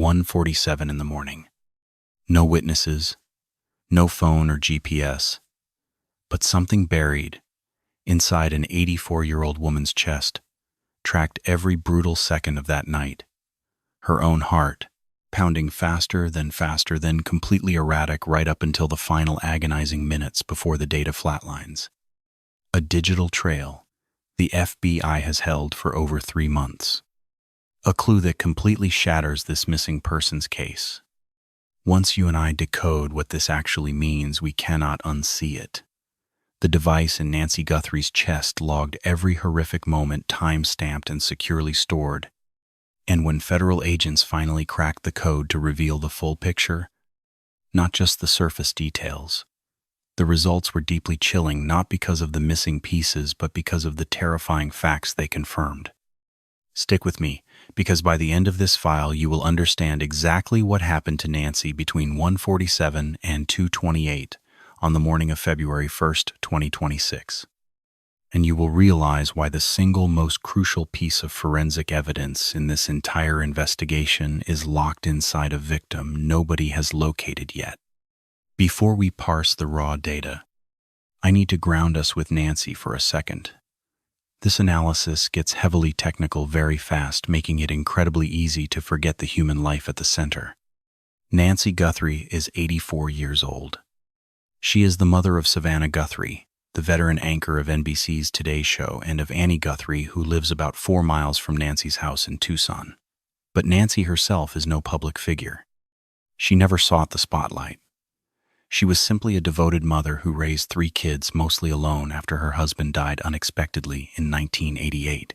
1:47 in the morning. No witnesses, no phone or GPS, but something buried inside an 84-year-old woman's chest tracked every brutal second of that night. Her own heart, pounding faster, then completely erratic right up until the final agonizing minutes before the data flatlines. A digital trail the FBI has held for over 3 months. A clue that completely shatters this missing persons case. Once you and I decode what this actually means, we cannot unsee it. The device in Nancy Guthrie's chest logged every horrific moment, time-stamped and securely stored. And when federal agents finally cracked the code to reveal the full picture, not just the surface details, the results were deeply chilling, not because of the missing pieces, but because of the terrifying facts they confirmed. Stick with me, because by the end of this file, you will understand exactly what happened to Nancy between 1:47 and 2:28 on the morning of February 1st, 2026. And you will realize why the single most crucial piece of forensic evidence in this entire investigation is locked inside a victim nobody has located yet. Before we parse the raw data, I need to ground us with Nancy for a second. This analysis gets heavily technical very fast, making it incredibly easy to forget the human life at the center. Nancy Guthrie is 84 years old. She is the mother of Savannah Guthrie, the veteran anchor of NBC's Today Show, and of Annie Guthrie, who lives about 4 miles from Nancy's house in Tucson. But Nancy herself is no public figure. She never sought the spotlight. She was simply a devoted mother who raised 3 kids mostly alone after her husband died unexpectedly in 1988.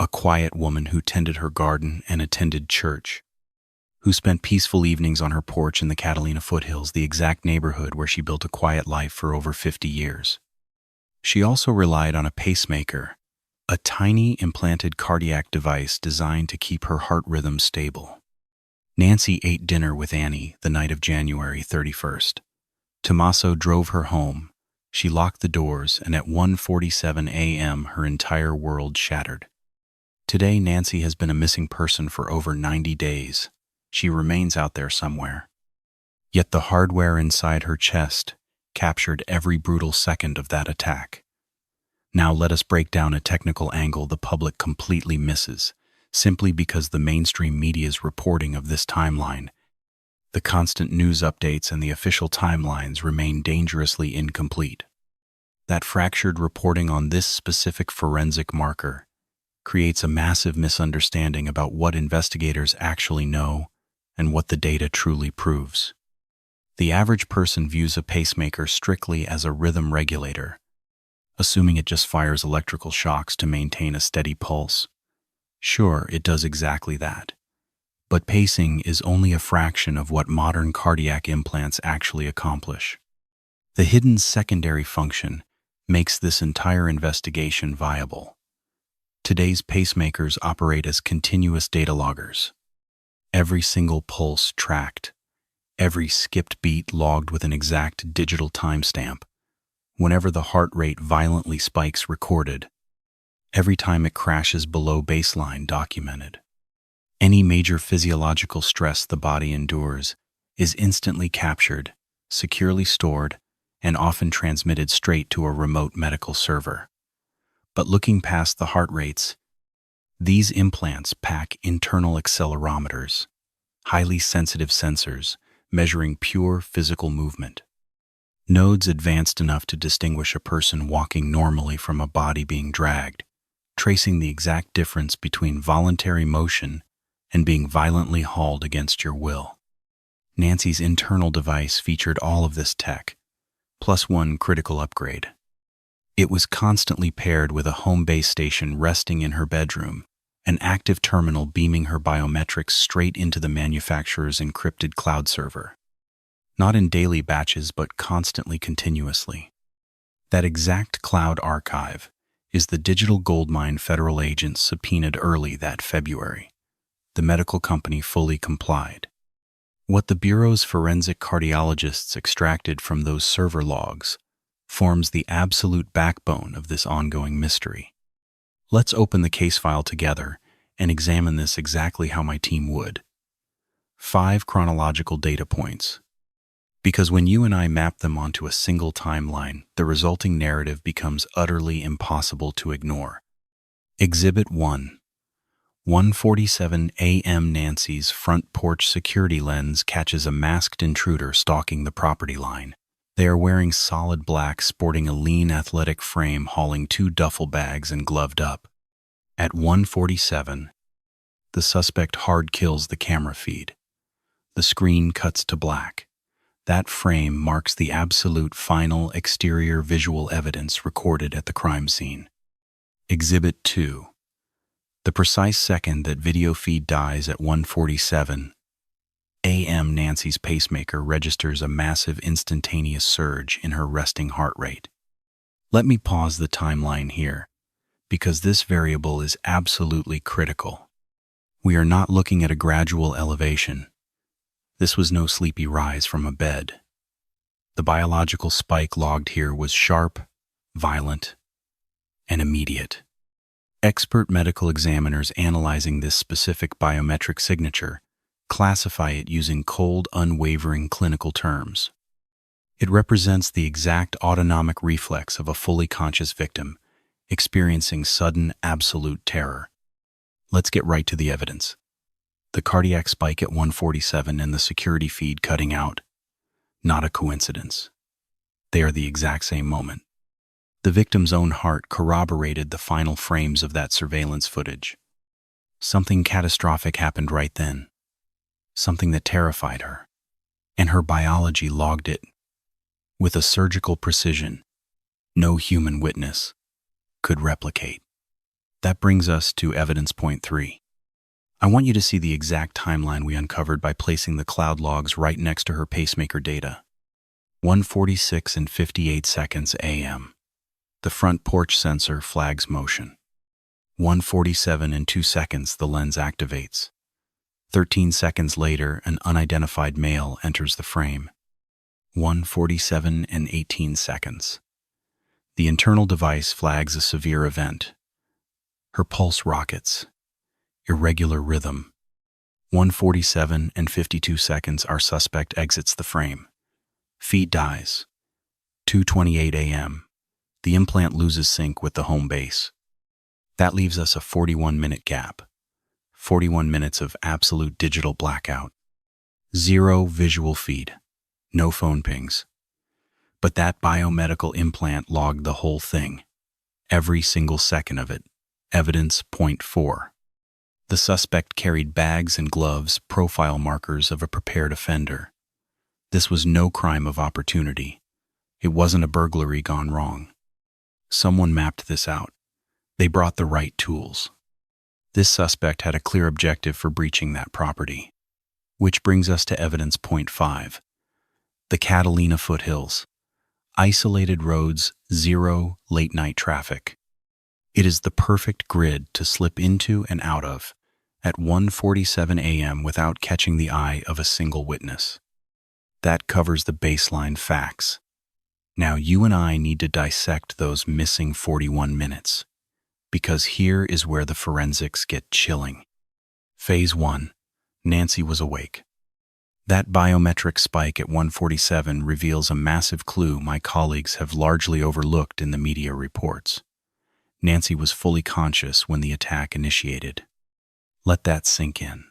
A quiet woman who tended her garden and attended church, who spent peaceful evenings on her porch in the Catalina Foothills, the exact neighborhood where she built a quiet life for over 50 years. She also relied on a pacemaker, a tiny implanted cardiac device designed to keep her heart rhythm stable. Nancy ate dinner with Annie the night of January 31st. Tommaso drove her home. She locked the doors, and at 1:47 a.m. her entire world shattered. Today, Nancy has been a missing person for over 90 days. She remains out there somewhere. Yet the hardware inside her chest captured every brutal second of that attack. Now let us break down a technical angle the public completely misses, simply because the mainstream media's reporting of this timeline, the constant news updates and the official timelines remain dangerously incomplete. That fractured reporting on this specific forensic marker creates a massive misunderstanding about what investigators actually know and what the data truly proves. The average person views a pacemaker strictly as a rhythm regulator, assuming it just fires electrical shocks to maintain a steady pulse. Sure, it does exactly that. But pacing is only a fraction of what modern cardiac implants actually accomplish. The hidden secondary function makes this entire investigation viable. Today's pacemakers operate as continuous data loggers. Every single pulse tracked, every skipped beat logged with an exact digital timestamp, whenever the heart rate violently spikes recorded, every time it crashes below baseline documented. Any major physiological stress the body endures is instantly captured, securely stored, and often transmitted straight to a remote medical server. But looking past the heart rates, these implants pack internal accelerometers, highly sensitive sensors measuring pure physical movement. Nodes advanced enough to distinguish a person walking normally from a body being dragged, tracing the exact difference between voluntary motion and being violently hauled against your will. Nancy's internal device featured all of this tech, plus one critical upgrade. It was constantly paired with a home base station resting in her bedroom, an active terminal beaming her biometrics straight into the manufacturer's encrypted cloud server. Not in daily batches, but constantly, continuously. That exact cloud archive is the digital goldmine federal agents subpoenaed early that February. The medical company fully complied. What the Bureau's forensic cardiologists extracted from those server logs forms the absolute backbone of this ongoing mystery. Let's open the case file together and examine this exactly how my team would. 5 chronological data points. Because when you and I map them onto a single timeline, the resulting narrative becomes utterly impossible to ignore. Exhibit 1. 1:47 a.m. Nancy's front porch security lens catches a masked intruder stalking the property line. They are wearing solid black, sporting a lean athletic frame, hauling 2 duffel bags and gloved up. At 1:47, the suspect hard kills the camera feed. The screen cuts to black. That frame marks the absolute final exterior visual evidence recorded at the crime scene. Exhibit 2. The precise second that video feed dies at 1:47 a.m. Nancy's pacemaker registers a massive instantaneous surge in her resting heart rate. Let me pause the timeline here, because this variable is absolutely critical. We are not looking at a gradual elevation. This was no sleepy rise from a bed. The biological spike logged here was sharp, violent, and immediate. Expert medical examiners analyzing this specific biometric signature classify it using cold, unwavering clinical terms. It represents the exact autonomic reflex of a fully conscious victim experiencing sudden, absolute terror. Let's get right to the evidence. The cardiac spike at 1:47 and the security feed cutting out. Not a coincidence. They are the exact same moment. The victim's own heart corroborated the final frames of that surveillance footage. Something catastrophic happened right then. Something that terrified her. And her biology logged it. With a surgical precision no human witness could replicate. That brings us to evidence point 3. I want you to see the exact timeline we uncovered by placing the cloud logs right next to her pacemaker data. 1:46 and 58 seconds a.m. The front porch sensor flags motion. 1:47 and 2 seconds the lens activates. 13 seconds later, an unidentified male enters the frame. 1:47 and 18 seconds. The internal device flags a severe event. Her pulse rockets. Irregular rhythm. 1:47 and 52 seconds, our suspect exits the frame. Feed dies. 2:28 a.m. The implant loses sync with the home base. That leaves us a 41-minute gap. 41 minutes of absolute digital blackout. 0 visual feed. No phone pings. But that biomedical implant logged the whole thing. Every single second of it. Evidence point 4. The suspect carried bags and gloves, profile markers of a prepared offender. This was no crime of opportunity. It wasn't a burglary gone wrong. Someone mapped this out. They brought the right tools. This suspect had a clear objective for breaching that property. Which brings us to evidence point 5. The Catalina Foothills. Isolated roads, 0 late-night traffic. It is the perfect grid to slip into and out of at 1:47 a.m. without catching the eye of a single witness. That covers the baseline facts. Now you and I need to dissect those missing 41 minutes, because here is where the forensics get chilling. Phase 1. Nancy was awake. That biometric spike at 1:47 reveals a massive clue my colleagues have largely overlooked in the media reports. Nancy was fully conscious when the attack initiated. Let that sink in.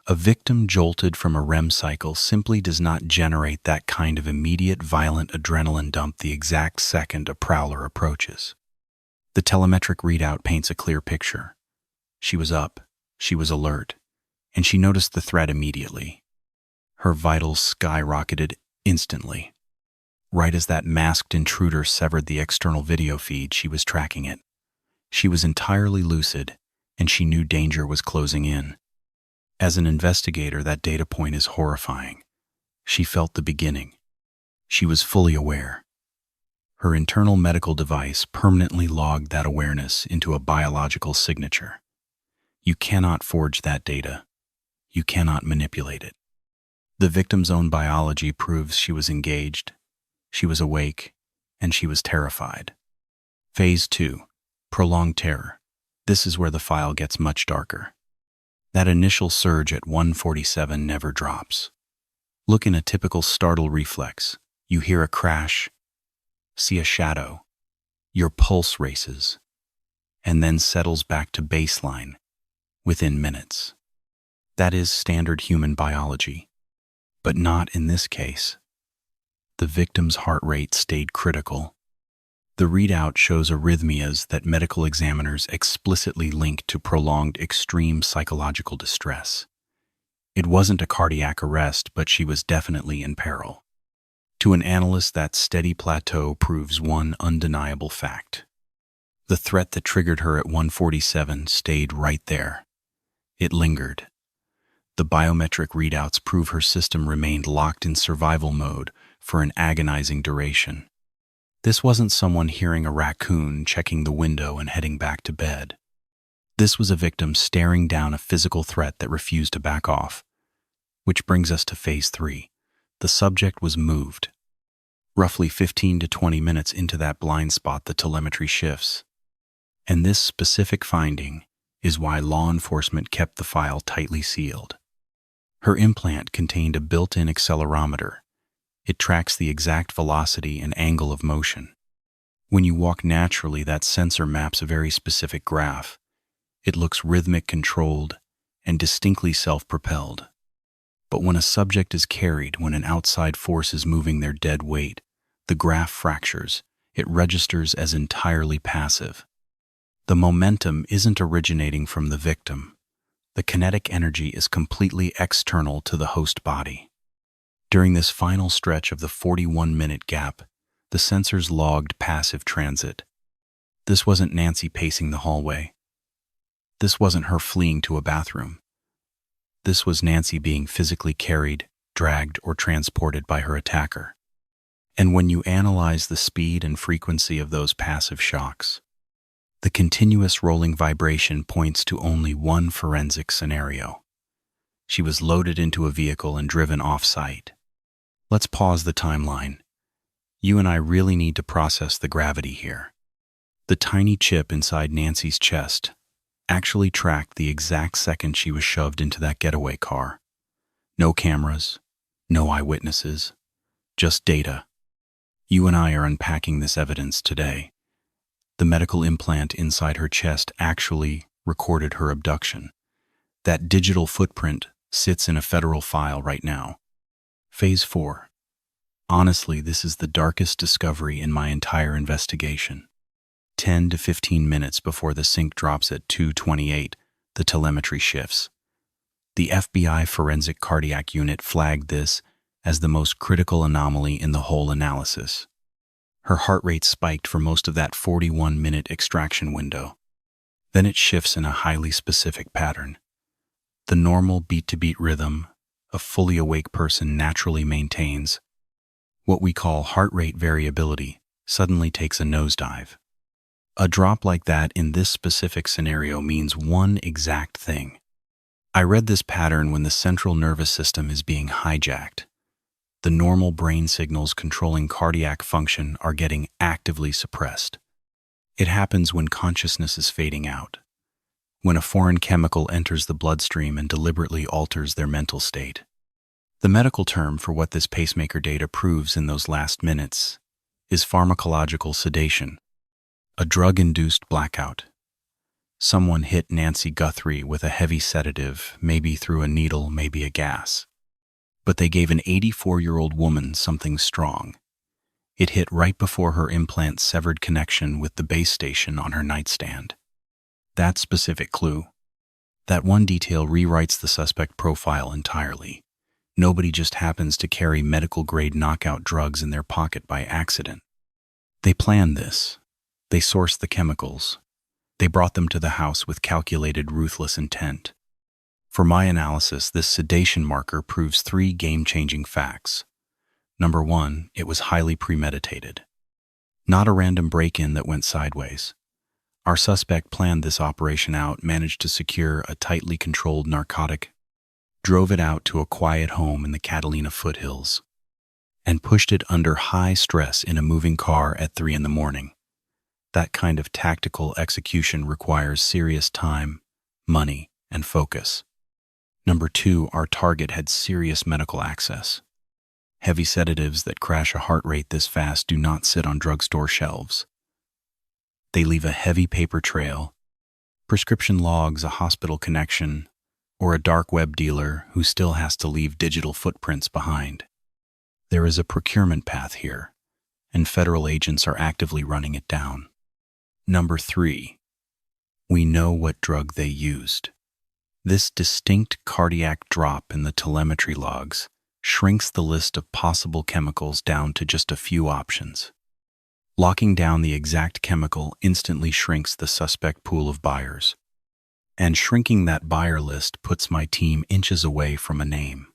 A victim jolted from a REM cycle simply does not generate that kind of immediate violent adrenaline dump the exact second a prowler approaches. The telemetric readout paints a clear picture. She was up, she was alert, and she noticed the threat immediately. Her vitals skyrocketed instantly. Right as that masked intruder severed the external video feed, she was tracking it. She was entirely lucid, and she knew danger was closing in. As an investigator, that data point is horrifying. She felt the beginning. She was fully aware. Her internal medical device permanently logged that awareness into a biological signature. You cannot forge that data. You cannot manipulate it. The victim's own biology proves she was engaged, she was awake, and she was terrified. Phase 2. Prolonged terror. This is where the file gets much darker. That initial surge at 147 never drops. Look in a typical startle reflex. You hear a crash, see a shadow, your pulse races, and then settles back to baseline within minutes. That is standard human biology, but not in this case. The victim's heart rate stayed critical. The readout shows arrhythmias that medical examiners explicitly link to prolonged extreme psychological distress. It wasn't a cardiac arrest, but she was definitely in peril. To an analyst, that steady plateau proves one undeniable fact. The threat that triggered her at 147 stayed right there. It lingered. The biometric readouts prove her system remained locked in survival mode for an agonizing duration. This wasn't someone hearing a raccoon, checking the window, and heading back to bed. This was a victim staring down a physical threat that refused to back off. Which brings us to phase 3. The subject was moved. Roughly 15 to 20 minutes into that blind spot, the telemetry shifts. And this specific finding is why law enforcement kept the file tightly sealed. Her implant contained a built-in accelerometer. It tracks the exact velocity and angle of motion. When you walk naturally, that sensor maps a very specific graph. It looks rhythmic, controlled, and distinctly self-propelled. But when a subject is carried, when an outside force is moving their dead weight, the graph fractures. It registers as entirely passive. The momentum isn't originating from the victim. The kinetic energy is completely external to the host body. During this final stretch of the 41-minute gap, the sensors logged passive transit. This wasn't Nancy pacing the hallway. This wasn't her fleeing to a bathroom. This was Nancy being physically carried, dragged, or transported by her attacker. And when you analyze the speed and frequency of those passive shocks, the continuous rolling vibration points to only one forensic scenario. She was loaded into a vehicle and driven off-site. Let's pause the timeline. You and I really need to process the gravity here. The tiny chip inside Nancy's chest actually tracked the exact second she was shoved into that getaway car. No cameras, no eyewitnesses, just data. You and I are unpacking this evidence today. The medical implant inside her chest actually recorded her abduction. That digital footprint sits in a federal file right now. Phase 4. Honestly, this is the darkest discovery in my entire investigation. 10 to 15 minutes before the sync drops at 2:28, the telemetry shifts. The FBI Forensic Cardiac Unit flagged this as the most critical anomaly in the whole analysis. Her heart rate spiked for most of that 41-minute extraction window. Then it shifts in a highly specific pattern. The normal beat-to-beat rhythm a fully awake person naturally maintains, what we call heart rate variability, suddenly takes a nosedive. A drop like that in this specific scenario means one exact thing. I read this pattern when the central nervous system is being hijacked. The normal brain signals controlling cardiac function are getting actively suppressed. It happens when consciousness is fading out, when a foreign chemical enters the bloodstream and deliberately alters their mental state. The medical term for what this pacemaker data proves in those last minutes is pharmacological sedation, a drug-induced blackout. Someone hit Nancy Guthrie with a heavy sedative, maybe through a needle, maybe a gas. But they gave an 84-year-old woman something strong. It hit right before her implant severed connection with the base station on her nightstand. That specific clue, that one detail rewrites the suspect profile entirely. Nobody just happens to carry medical-grade knockout drugs in their pocket by accident. They planned this. They sourced the chemicals. They brought them to the house with calculated, ruthless intent. For my analysis, this sedation marker proves 3 game-changing facts. Number 1, it was highly premeditated. Not a random break-in that went sideways. Our suspect planned this operation out, managed to secure a tightly controlled narcotic, drove it out to a quiet home in the Catalina Foothills, and pushed it under high stress in a moving car at 3 a.m. That kind of tactical execution requires serious time, money, and focus. Number 2, our target had serious medical access. Heavy sedatives that crash a heart rate this fast do not sit on drugstore shelves. They leave a heavy paper trail, prescription logs, a hospital connection, or a dark web dealer who still has to leave digital footprints behind. There is a procurement path here, and federal agents are actively running it down. Number 3, we know what drug they used. This distinct cardiac drop in the telemetry logs shrinks the list of possible chemicals down to just a few options. Locking down the exact chemical instantly shrinks the suspect pool of buyers. And shrinking that buyer list puts my team inches away from a name.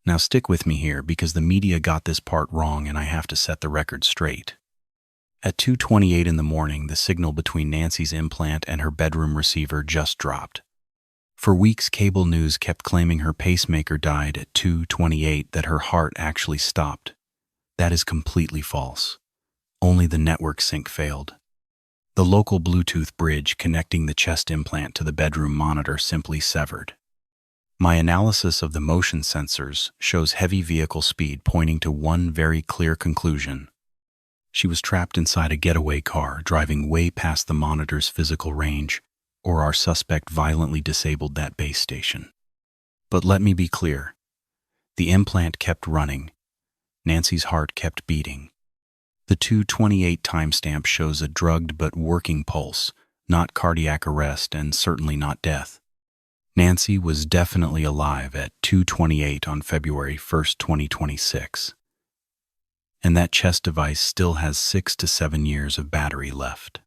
Now stick with me here because the media got this part wrong and I have to set the record straight. At 2:28 in the morning, the signal between Nancy's implant and her bedroom receiver just dropped. For weeks, cable news kept claiming her pacemaker died at 2:28, that her heart actually stopped. That is completely false. Only the network sync failed. The local Bluetooth bridge connecting the chest implant to the bedroom monitor simply severed. My analysis of the motion sensors shows heavy vehicle speed pointing to one very clear conclusion. She was trapped inside a getaway car, driving way past the monitor's physical range, or our suspect violently disabled that base station. But let me be clear. The implant kept running. Nancy's heart kept beating. The 2:28 timestamp shows a drugged but working pulse, not cardiac arrest and certainly not death. Nancy was definitely alive at 2:28 on February 1st, 2026. And that chest device still has 6 to 7 years of battery left.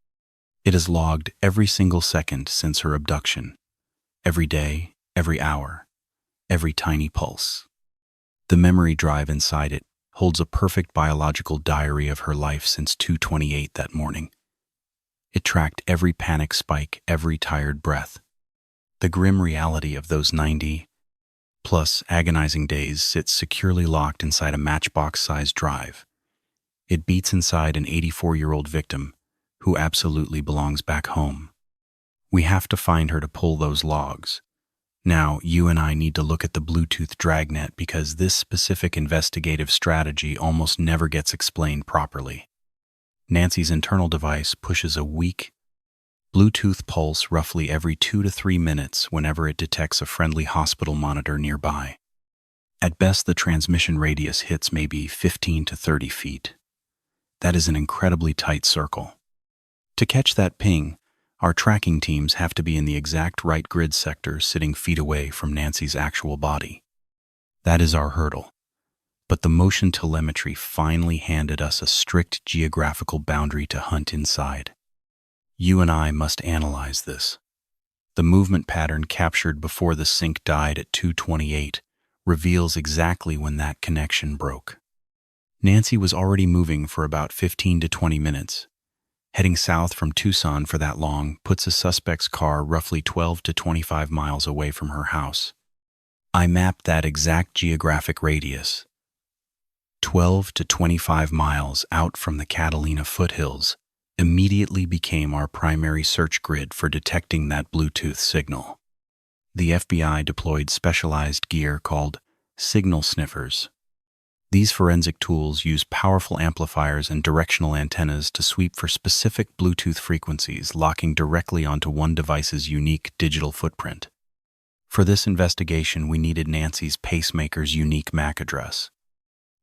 It has logged every single second since her abduction, every day, every hour, every tiny pulse. The memory drive inside it holds a perfect biological diary of her life since 2:28 that morning. It tracked every panic spike, every tired breath. The grim reality of those 90-plus agonizing days sits securely locked inside a matchbox-sized drive. It beats inside an 84-year-old victim who absolutely belongs back home. We have to find her to pull those logs. Now, you and I need to look at the Bluetooth dragnet because this specific investigative strategy almost never gets explained properly. Nancy's internal device pushes a weak Bluetooth pulse roughly every 2 to 3 minutes whenever it detects a friendly hospital monitor nearby. At best, the transmission radius hits maybe 15 to 30 feet. That is an incredibly tight circle. To catch that ping, our tracking teams have to be in the exact right grid sector sitting feet away from Nancy's actual body. That is our hurdle. But the motion telemetry finally handed us a strict geographical boundary to hunt inside. You and I must analyze this. The movement pattern captured before the sync died at 2:28 reveals exactly when that connection broke. Nancy was already moving for about 15 to 20 minutes. Heading south from Tucson for that long puts a suspect's car roughly 12 to 25 miles away from her house. I mapped that exact geographic radius, 12 to 25 miles out from the Catalina Foothills, immediately became our primary search grid for detecting that Bluetooth signal. The FBI deployed specialized gear called signal sniffers. These forensic tools use powerful amplifiers and directional antennas to sweep for specific Bluetooth frequencies, locking directly onto one device's unique digital footprint. For this investigation, we needed Nancy's pacemaker's unique MAC address.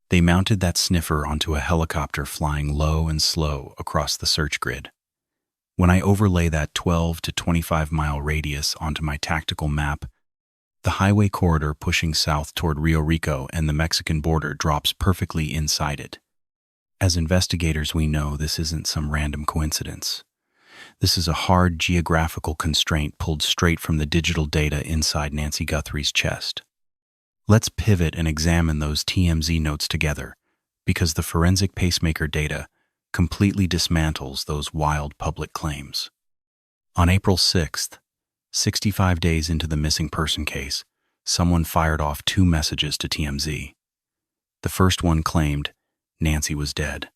They mounted that sniffer onto a helicopter flying low and slow across the search grid. When I overlay that 12 to 25 mile radius onto my tactical map, the highway corridor pushing south toward Rio Rico and the Mexican border drops perfectly inside it. As investigators, we know this isn't some random coincidence. This is a hard geographical constraint pulled straight from the digital data inside Nancy Guthrie's chest. Let's pivot and examine those TMZ notes together, because the forensic pacemaker data completely dismantles those wild public claims. On April 6th, 65 days into the missing person case, someone fired off 2 messages to TMZ. The first one claimed Nancy was dead.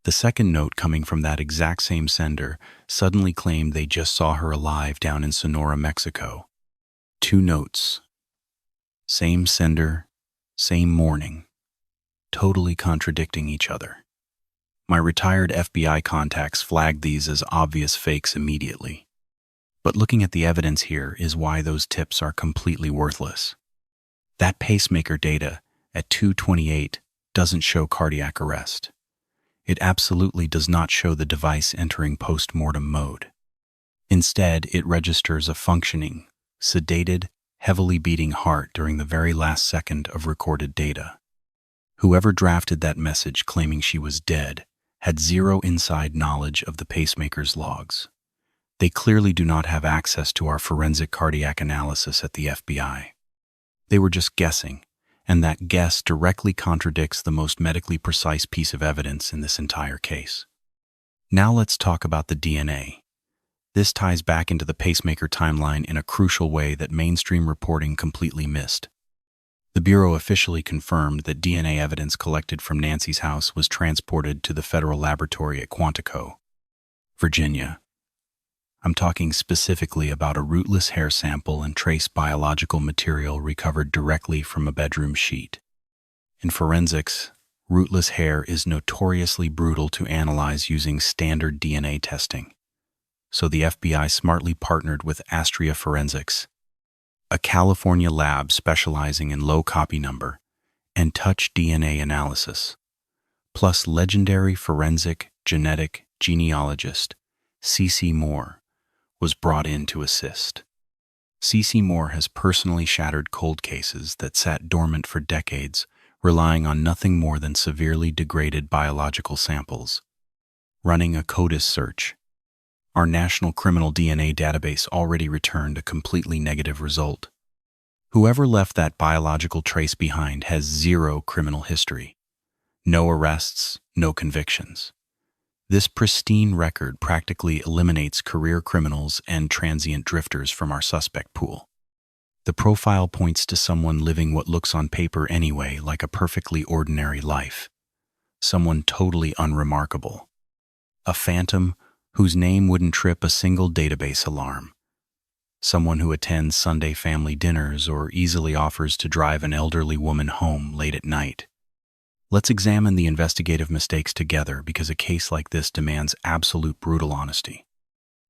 The second note, coming from that exact same sender, suddenly claimed they just saw her alive down in Sonora, Mexico. 2 notes, Same sender, same morning, totally contradicting each other. My retired FBI contacts flagged these as obvious fakes immediately. But looking at the evidence here is why those tips are completely worthless. That pacemaker data at 2:28 doesn't show cardiac arrest. It absolutely does not show the device entering post-mortem mode. Instead, it registers a functioning, sedated, heavily beating heart during the very last second of recorded data. Whoever drafted that message claiming she was dead had zero inside knowledge of the pacemaker's logs. They clearly do not have access to our forensic cardiac analysis at the FBI. They were just guessing, and that guess directly contradicts the most medically precise piece of evidence in this entire case. Now let's talk about the DNA. This ties back into the pacemaker timeline in a crucial way that mainstream reporting completely missed. The Bureau officially confirmed that DNA evidence collected from Nancy's house was transported to the federal laboratory at Quantico, Virginia. I'm talking specifically about a rootless hair sample and trace biological material recovered directly from a bedroom sheet. In forensics, rootless hair is notoriously brutal to analyze using standard DNA testing. So the FBI smartly partnered with Astria Forensics, a California lab specializing in low copy number and touch DNA analysis, plus legendary forensic genetic genealogist C.C. Moore was brought in to assist. C.C. Moore has personally shattered cold cases that sat dormant for decades, relying on nothing more than severely degraded biological samples. Running a CODIS search, our National Criminal DNA Database already returned a completely negative result. Whoever left that biological trace behind has zero criminal history. No arrests, no convictions. This pristine record practically eliminates career criminals and transient drifters from our suspect pool. The profile points to someone living what looks on paper anyway like a perfectly ordinary life. Someone totally unremarkable. A phantom whose name wouldn't trip a single database alarm. Someone who attends Sunday family dinners or easily offers to drive an elderly woman home late at night. Let's examine the investigative mistakes together because a case like this demands absolute brutal honesty.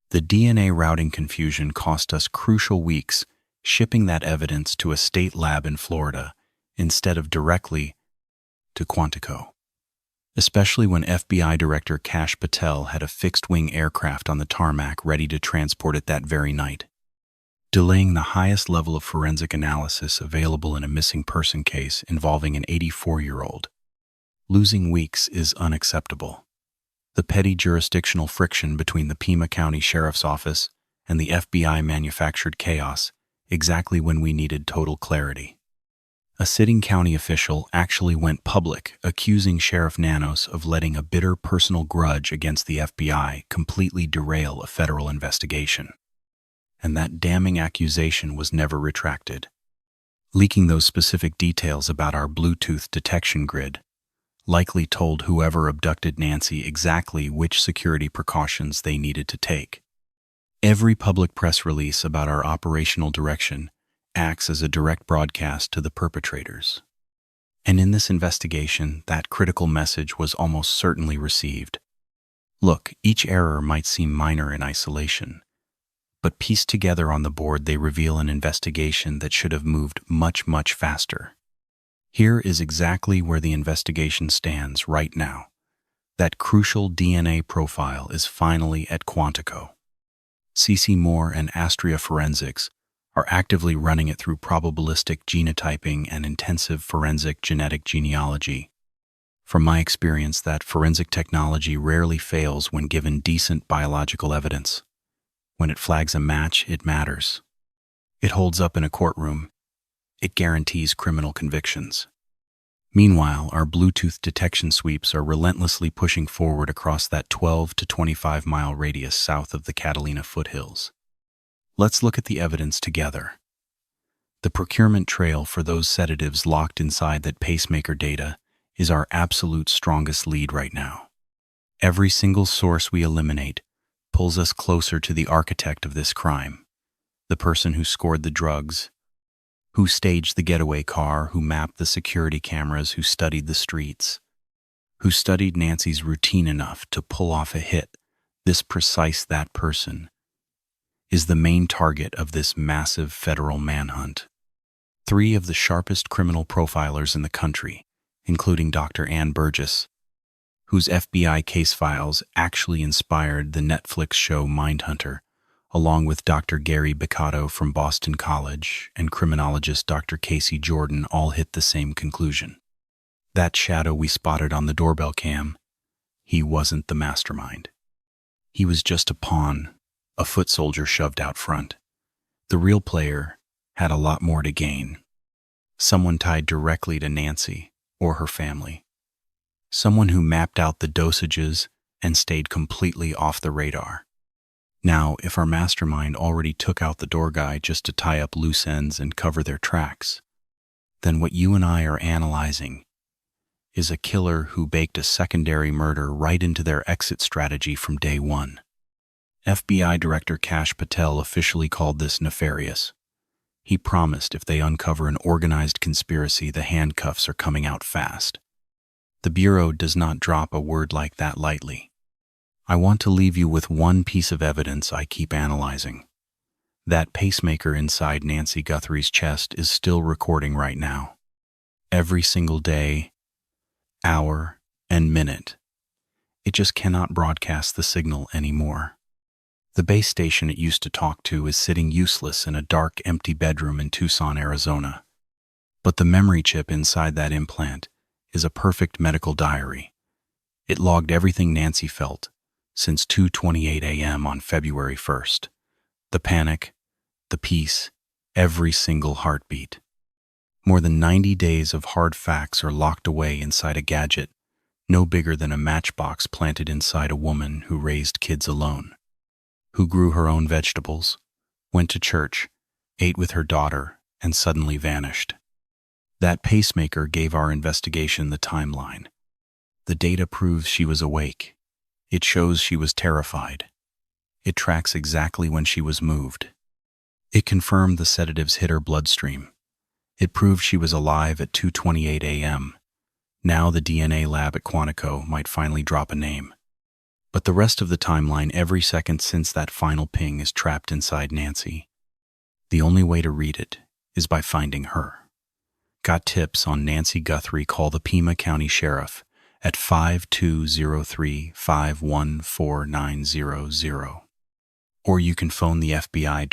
The DNA routing confusion cost us crucial weeks shipping that evidence to a state lab in Florida instead of directly to Quantico. Especially when FBI Director Kash Patel had a fixed-wing aircraft on the tarmac ready to transport it that very night, delaying the highest level of forensic analysis available in a missing person case involving an 84-year-old. Losing weeks is unacceptable. The petty jurisdictional friction between the Pima County Sheriff's Office and the FBI manufactured chaos exactly when we needed total clarity. A sitting county official actually went public, accusing Sheriff Nanos of letting a bitter personal grudge against the FBI completely derail a federal investigation. And that damning accusation was never retracted, leaking those specific details about our Bluetooth detection grid, likely told whoever abducted Nancy exactly which security precautions they needed to take. Every public press release about our operational direction acts as a direct broadcast to the perpetrators. And in this investigation, that critical message was almost certainly received. Look, each error might seem minor in isolation, but pieced together on the board they reveal an investigation that should have moved much, much faster. Here is exactly where the investigation stands right now. That crucial DNA profile is finally at Quantico. C.C. Moore and Astria Forensics are actively running it through probabilistic genotyping and intensive forensic genetic genealogy. From my experience, that forensic technology rarely fails when given decent biological evidence. When it flags a match, it matters. It holds up in a courtroom. It guarantees criminal convictions. Meanwhile, our Bluetooth detection sweeps are relentlessly pushing forward across that 12 to 25-mile radius south of the Catalina Foothills. Let's look at the evidence together. The procurement trail for those sedatives locked inside that pacemaker data is our absolute strongest lead right now. Every single source we eliminate pulls us closer to the architect of this crime, the person who scored the drugs, Who staged the getaway car, who mapped the security cameras, who studied the streets, who studied Nancy's routine enough to pull off a hit. That person is the main target of this massive federal manhunt. 3 of the sharpest criminal profilers in the country, including Dr. Ann Burgess, whose FBI case files actually inspired the Netflix show Mindhunter, along with Dr. Gary Bicotto from Boston College and criminologist Dr. Casey Jordan, all hit the same conclusion. That shadow we spotted on the doorbell cam, he wasn't the mastermind. He was just a pawn, a foot soldier shoved out front. The real player had a lot more to gain. Someone tied directly to Nancy or her family. Someone who mapped out the dosages and stayed completely off the radar. Now, if our mastermind already took out the door guy just to tie up loose ends and cover their tracks, then what you and I are analyzing is a killer who baked a secondary murder right into their exit strategy from day one. FBI Director Kash Patel officially called this nefarious. He promised if they uncover an organized conspiracy, the handcuffs are coming out fast. The Bureau does not drop a word like that lightly. I want to leave you with one piece of evidence I keep analyzing. That pacemaker inside Nancy Guthrie's chest is still recording right now. Every single day, hour, and minute. It just cannot broadcast the signal anymore. The base station it used to talk to is sitting useless in a dark, empty bedroom in Tucson, Arizona. But the memory chip inside that implant is a perfect medical diary. It logged everything Nancy felt since 2:28 a.m. on February 1st. The panic, the peace, every single heartbeat. More than 90 days of hard facts are locked away inside a gadget no bigger than a matchbox planted inside a woman who raised kids alone, who grew her own vegetables, went to church, ate with her daughter, and suddenly vanished. That pacemaker gave our investigation the timeline. The data proves she was awake. It shows she was terrified. It tracks exactly when she was moved. It confirmed the sedatives hit her bloodstream. It proved she was alive at 2:28 a.m. Now the DNA lab at Quantico might finally drop a name. But the rest of the timeline, every second since that final ping, is trapped inside Nancy. The only way to read it is by finding her. Got tips on Nancy Guthrie? Call the Pima County Sheriff at 5203-514900. Or you can phone the FBI